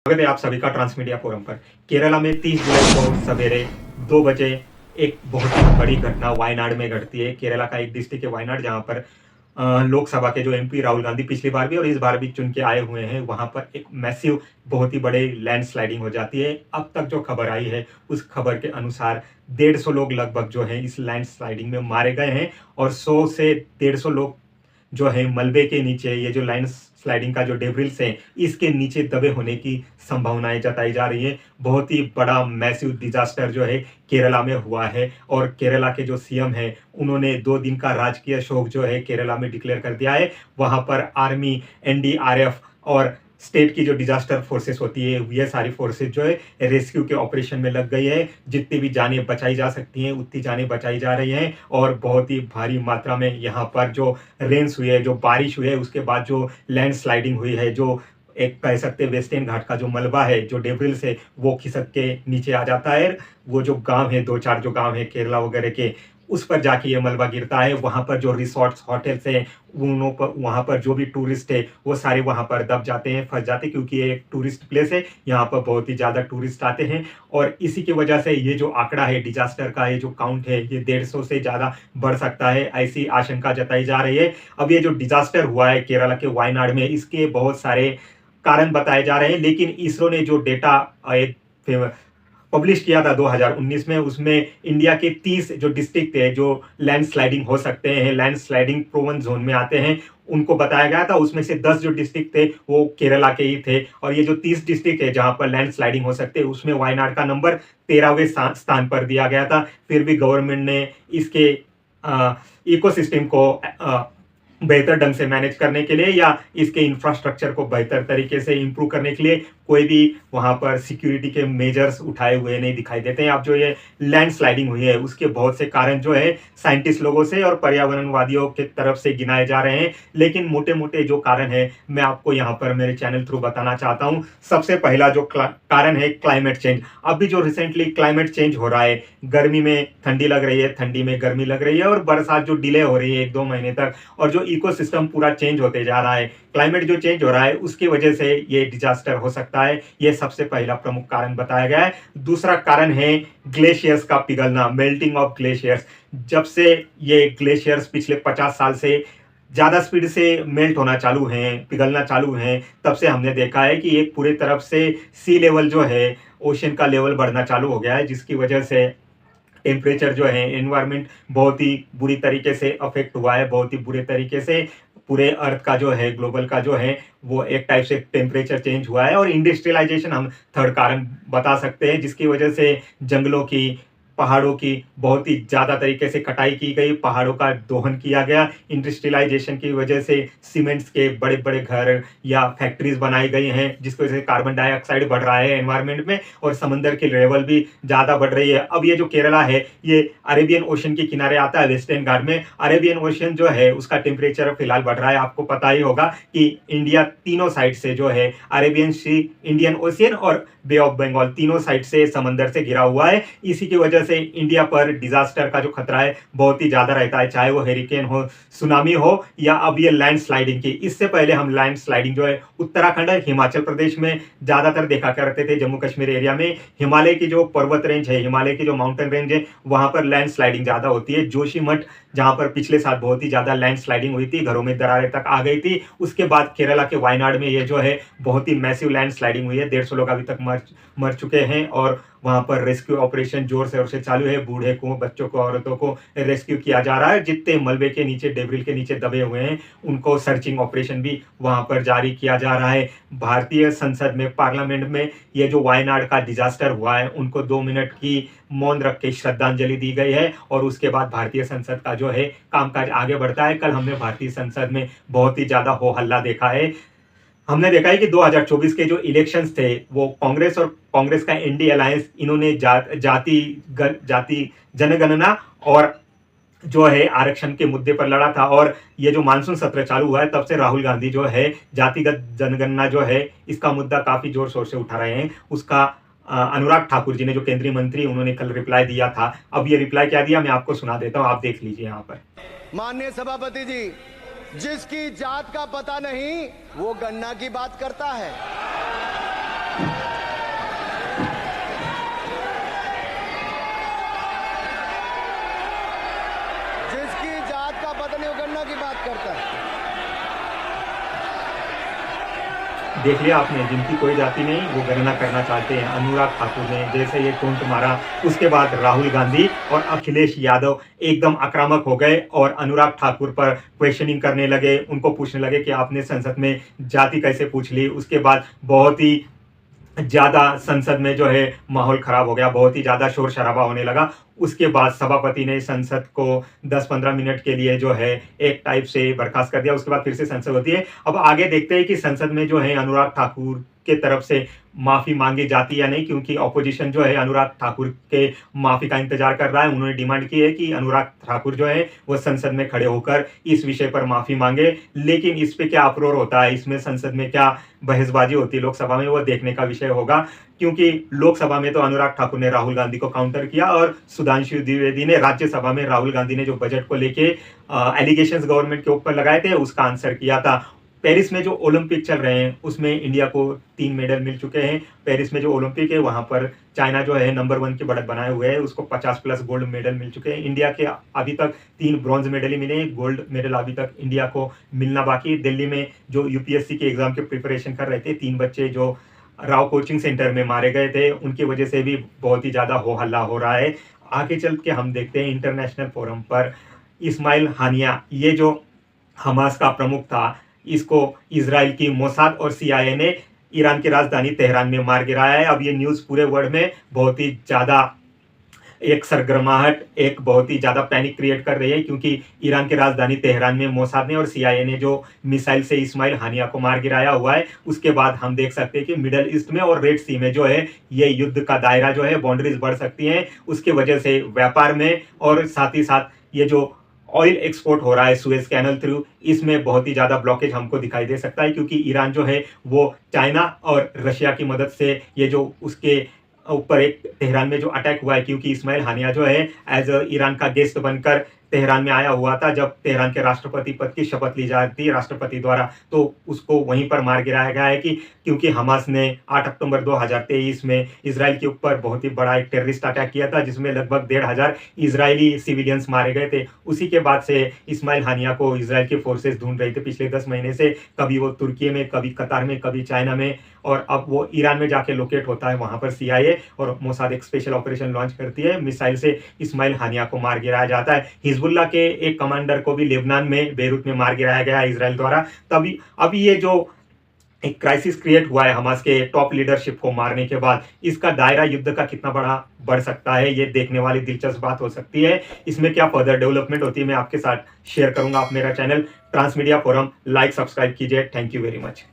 स्वागत है आप सभी का ट्रांसमीडिया फोरम पर। केरला में 30 जुलाई को सवेरे 2 बजे एक बहुत ही बड़ी घटना वायनाड में घटती है। केरला का एक डिस्ट्रिक्ट है वायनाड, जहां पर लोकसभा के जो एमपी राहुल गांधी पिछली बार भी और इस बार भी चुन के आए हुए हैं, वहां पर एक मैसिव बहुत ही बड़े लैंडस्लाइडिंग हो जाती है। अब तक जो खबर आई है उस खबर के अनुसार 150 लोग लगभग जो है इस लैंडस्लाइडिंग में मारे गए हैं और 100 से 150 लोग जो है मलबे के नीचे, ये जो लैंड स्लाइडिंग का जो डेब्रिल्स है इसके नीचे दबे होने की संभावनाएं जताई जा रही है। बहुत ही बड़ा मैसिव डिजास्टर जो है केरला में हुआ है और केरला के जो सीएम है उन्होंने 2 दिन का राजकीय शोक जो है केरला में डिक्लेयर कर दिया है। वहां पर आर्मी, एनडीआरएफ और स्टेट की जो डिजास्टर फोर्सेस होती है ये सारी फोर्सेस जो है रेस्क्यू के ऑपरेशन में लग गई है। जितनी भी जानें बचाई जा सकती हैं उतनी जानें बचाई जा रही हैं और बहुत ही भारी मात्रा में यहाँ पर जो रेन्स हुई है, जो बारिश हुई है, उसके बाद जो लैंड स्लाइडिंग हुई है, जो एक कह सकते हैं वेस्टर्न घाट का जो मलबा है, जो डेब्रिल्स है, वो खिसक के नीचे आ जाता है। वो जो गांव है, 2-4 जो गांव है केरला वगैरह के, उस पर जाके ये मलबा गिरता है। वहां पर जो रिसोर्ट्स, होटल्स हैं, उन पर वहां पर जो भी टूरिस्ट है वो सारे वहां पर दब जाते हैं, फंस जाते हैं, क्योंकि ये एक टूरिस्ट प्लेस है। यहाँ पर बहुत ही ज्यादा टूरिस्ट आते हैं और इसी की वजह से ये जो आंकड़ा है डिजास्टर का, ये जो काउंट है, ये 150 से ज्यादा बढ़ सकता है, ऐसी आशंका जताई जा रही है। अब ये जो डिजास्टर हुआ है केरला के वायनाड में, इसके बहुत सारे कारण बताए जा रहे हैं, लेकिन इसरो ने जो डेटा एक पब्लिश किया था 2019 में, उसमें इंडिया के 30 जो डिस्ट्रिक्ट है जो लैंडस्लाइडिंग हो सकते हैं, लैंडस्लाइडिंग प्रोवन जोन में आते हैं, उनको बताया गया था। उसमें से 10 जो डिस्ट्रिक्ट थे वो केरला के ही थे और ये जो 30 डिस्ट्रिक्ट है जहां पर लैंडस्लाइडिंग हो सकते हैं उसमें वायनाड का नंबर 13वें स्थान पर दिया गया था। फिर भी गवर्नमेंट ने इसके इकोसिस्टम को बेहतर ढंग से मैनेज करने के लिए या इसके इंफ्रास्ट्रक्चर को बेहतर तरीके से इंप्रूव करने के लिए कोई भी वहां पर सिक्योरिटी के मेजर्स उठाए हुए नहीं दिखाई देते हैं। अब जो ये लैंड स्लाइडिंग हुई है उसके बहुत से कारण जो है साइंटिस्ट लोगों से और पर्यावरणवादियों के तरफ से गिनाए जा रहे हैं, लेकिन मोटे मोटे जो कारण है मैं आपको यहाँ पर मेरे चैनल थ्रू बताना चाहता हूँ। सबसे पहला जो कारण है क्लाइमेट चेंज। अभी जो रिसेंटली क्लाइमेट चेंज हो रहा है, गर्मी में ठंडी लग रही है, ठंडी में गर्मी लग रही है और बरसात जो डिले हो रही है 1-2 महीने तक, और जो इकोसिस्टम पूरा चेंज होते जा रहा है, क्लाइमेट जो चेंज हो रहा है उसकी वजह से ये डिजास्टर हो सकता है। ये सबसे पहला प्रमुख कारण बताया गया है। दूसरा कारण है ग्लेशियर्स का पिघलना, मेल्टिंग ऑफ ग्लेशियर्स। जब से ये ग्लेशियर्स पिछले 50 साल से ज्यादा स्पीड से मेल्ट होना चालू हैं, पिघलना चालू हैं, तब से हमने देखा है कि एक पूरे तरफ से सी लेवल जो है, ओशन का लेवल बढ़ना चालू हो गया है, जिसकी वजह से टेम्परेचर जो है, एनवायरनमेंट बहुत ही बुरी तरीके से अफेक्ट हुआ है। बहुत ही बुरे तरीके से पूरे अर्थ का जो है, ग्लोबल का जो है, वो एक टाइप से टेम्परेचर चेंज हुआ है। और इंडस्ट्रियलाइजेशन हम थर्ड कारण बता सकते हैं, जिसकी वजह से जंगलों की, पहाड़ों की बहुत ही ज्यादा तरीके से कटाई की गई, पहाड़ों का दोहन किया गया। इंडस्ट्रियलाइजेशन की वजह से सीमेंट्स के बड़े बड़े घर या फैक्ट्रीज बनाई गई हैं, जिसकी वजह से कार्बन डाइऑक्साइड बढ़ रहा है एनवायरनमेंट में और समंदर की लेवल भी ज्यादा बढ़ रही है। अब ये जो केरला है ये अरेबियन ओशन के किनारे आता है, वेस्टर्न घाट में। अरेबियन ओशन जो है उसका टेम्परेचर फिलहाल बढ़ रहा है। आपको पता ही होगा कि इंडिया तीनों साइड से जो है, अरेबियन सी, इंडियन ओशियन और बे ऑफ बंगाल, तीनों साइड से समंदर से घिरा हुआ है। इसी की वजह से इंडिया पर डिजास्टर का जो खतरा है बहुत ही ज्यादा रहता है, चाहे वो हेरिकेन हो, सुनामी हो या अब ये लैंड स्लाइडिंग की। इससे पहले हम लैंड स्लाइडिंग जो है उत्तराखंड, हिमाचल प्रदेश में ज्यादातर देखा करते थे। जम्मू कश्मीर एरिया में हिमालय की जो पर्वत रेंज है, हिमालय की जो माउंटेन रेंज है, वहां पर लैंड स्लाइडिंग ज्यादा होती है। जोशीमठ, जहां पर पिछले साल बहुत ही ज्यादा लैंड स्लाइडिंग हुई थी, घरों में दरारें तक आ गई थी। उसके बाद केरला के वायनाड में ये जो है बहुत ही मैसिव लैंड स्लाइडिंग हुई है। 150 लोग अभी तक मर चुके हैं और वहां पर रेस्क्यू ऑपरेशन जोर शोर से चालू है। बूढ़े को, बच्चों को, औरतों को रेस्क्यू किया जा रहा है। जितने मलबे के नीचे, डेब्रिल के नीचे दबे हुए हैं उनको सर्चिंग ऑपरेशन भी वहां पर जारी किया जा रहा है। भारतीय संसद में, पार्लियामेंट में ये जो वायनाड का डिजास्टर हुआ है उनको 2 मिनट की मौन रख के श्रद्धांजलि दी गई है और उसके बाद भारतीय संसद का जो है कामकाज आगे बढ़ता है। कल हमने भारतीय संसद में बहुत ही ज्यादा हो हल्ला देखा है। हमने देखा है कि 2024 के जो इलेक्शंस थे वो कांग्रेस और कांग्रेस का एनडी अलायंस, इन्होंने जाति जनगणना और जो है आरक्षण के मुद्दे पर लड़ा था। और ये जो मानसून सत्र चालू हुआ है तब से राहुल गांधी जो है जातिगत जनगणना जो है इसका मुद्दा काफी जोर शोर से उठा रहे हैं। उसका अनुराग ठाकुर जी ने, जो केंद्रीय मंत्री, उन्होंने कल रिप्लाई दिया था। अब ये रिप्लाई क्या दिया मैं आपको सुना देता हूं, आप देख लीजिए यहाँ पर। माननीय सभापति जी, जिसकी जात का पता नहीं वो गन्ना की बात करता है। वो गन्ना की बात करता है। देख लिया आपने, जिनकी कोई जाति नहीं वो गणना करना चाहते हैं। अनुराग ठाकुर ने जैसे ये टोंट मारा, उसके बाद राहुल गांधी और अखिलेश यादव एकदम आक्रामक हो गए और अनुराग ठाकुर पर क्वेश्चनिंग करने लगे, उनको पूछने लगे कि आपने संसद में जाति कैसे पूछ ली। उसके बाद बहुत ही ज़्यादा संसद में जो है माहौल खराब हो गया, बहुत ही ज़्यादा शोर शराबा होने लगा। उसके बाद सभापति ने संसद को 10-15 मिनट के लिए जो है एक टाइप से बर्खास्त कर दिया। उसके बाद फिर से संसद होती है। अब आगे देखते हैं कि संसद में जो है अनुराग ठाकुर के तरफ से माफी मांगी जाती या नहीं, क्योंकि ऑपोजिशन जो है अनुराग ठाकुर के माफी का इंतजार कर रहा है। उन्होंने डिमांड की है कि अनुराग ठाकुर जो है वो संसद में खड़े होकर इस विषय पर माफी मांगे। लेकिन इस पे क्या अप्रोर होता है, इसमें संसद में क्या बहसबाजी होती है लोकसभा में, वो देखने का विषय होगा। क्योंकि लोकसभा में तो अनुराग ठाकुर ने राहुल गांधी को काउंटर किया और सुधांशु द्विवेदी ने राज्यसभा में राहुल गांधी ने जो बजट को लेके एलिगेशंस गवर्नमेंट के ऊपर लगाए थे उसका आंसर किया था। पेरिस में जो ओलंपिक चल रहे हैं उसमें इंडिया को 3 मेडल मिल चुके हैं। पेरिस में जो ओलंपिक है वहां पर चाइना जो है नंबर 1 की बढ़त बनाए हुए है, उसको 50+ गोल्ड मेडल मिल चुके हैं। इंडिया के अभी तक 3 ब्रॉन्ज मेडल ही मिले, गोल्ड मेडल अभी तक इंडिया को मिलना बाकी है। दिल्ली में जो यूपीएससी के एग्जाम की प्रिपरेशन कर रहे थे, 3 बच्चे जो राव कोचिंग सेंटर में मारे गए थे, उनकी वजह से भी बहुत ही ज्यादा हो हल्ला हो रहा है। आगे चल के हम देखते हैं इंटरनेशनल फोरम पर इस्माइल हानिया, ये जो हमास का प्रमुख था, इसको इजराइल की मोसाद और सीआईए ने ईरान की राजधानी तेहरान में मार गिराया है। अब ये न्यूज़ पूरे वर्ल्ड में बहुत ही ज़्यादा एक सरगर्माहट, एक बहुत ही ज़्यादा पैनिक क्रिएट कर रही है, क्योंकि ईरान की राजधानी तेहरान में मोसाद ने और सीआईए ने जो मिसाइल से इस्माइल हानिया को मार गिराया हुआ है, उसके बाद हम देख सकते हैं कि मिडल ईस्ट में और रेड सी में जो है ये युद्ध का दायरा जो है, बाउंड्रीज बढ़ सकती हैं। उसकी वजह से व्यापार में और साथ ही साथ ये जो ऑयल एक्सपोर्ट हो रहा है सुएज कैनल थ्रू, इसमें बहुत ही ज़्यादा ब्लॉकेज हमको दिखाई दे सकता है। क्योंकि ईरान जो है वो चाइना और रशिया की मदद से ये जो उसके ऊपर एक तेहरान में जो अटैक हुआ है, क्योंकि इस्माइल हानिया जो है एज ईरान का गेस्ट बनकर तेहरान में आया हुआ था जब तेहरान के राष्ट्रपति पद की शपथ ली जाती थी राष्ट्रपति द्वारा, तो उसको वहीं पर मार गिराया गया है। कि क्योंकि हमास ने 8 अक्टूबर 2023 में इजराइल के ऊपर बहुत ही बड़ा एक टेररिस्ट अटैक किया था, जिसमें लगभग 1,500 इजरायली सिविलियंस मारे गए थे। उसी के बाद से इस्माइल हानिया को इजराइल के फोर्सेस ढूंढ रहे थे पिछले 10 महीने से। कभी वो तुर्की में, कभी कतार में, कभी चाइना में, और अब वो ईरान में जाके लोकेट होता है। वहां पर सीआईए और मोसाद एक स्पेशल ऑपरेशन लॉन्च करती है, मिसाइल से इस्माइल हानिया को मार गिराया जाता है। हिजबुल्लाह के एक कमांडर को भी लेबनान में बेरूत में मार गिराया गया इजराइल द्वारा। तभी अब ये जो एक क्राइसिस क्रिएट हुआ है हमास के टॉप लीडरशिप को मारने के बाद, इसका दायरा युद्ध का कितना बड़ा बढ़ सकता है, ये देखने वाली दिलचस्प बात हो सकती है। इसमें क्या फर्दर डेवलपमेंट होती है मैं आपके साथ शेयर करूंगा। आप मेरा channel TransMedia forum like subscribe कीजिए। Thank you very much.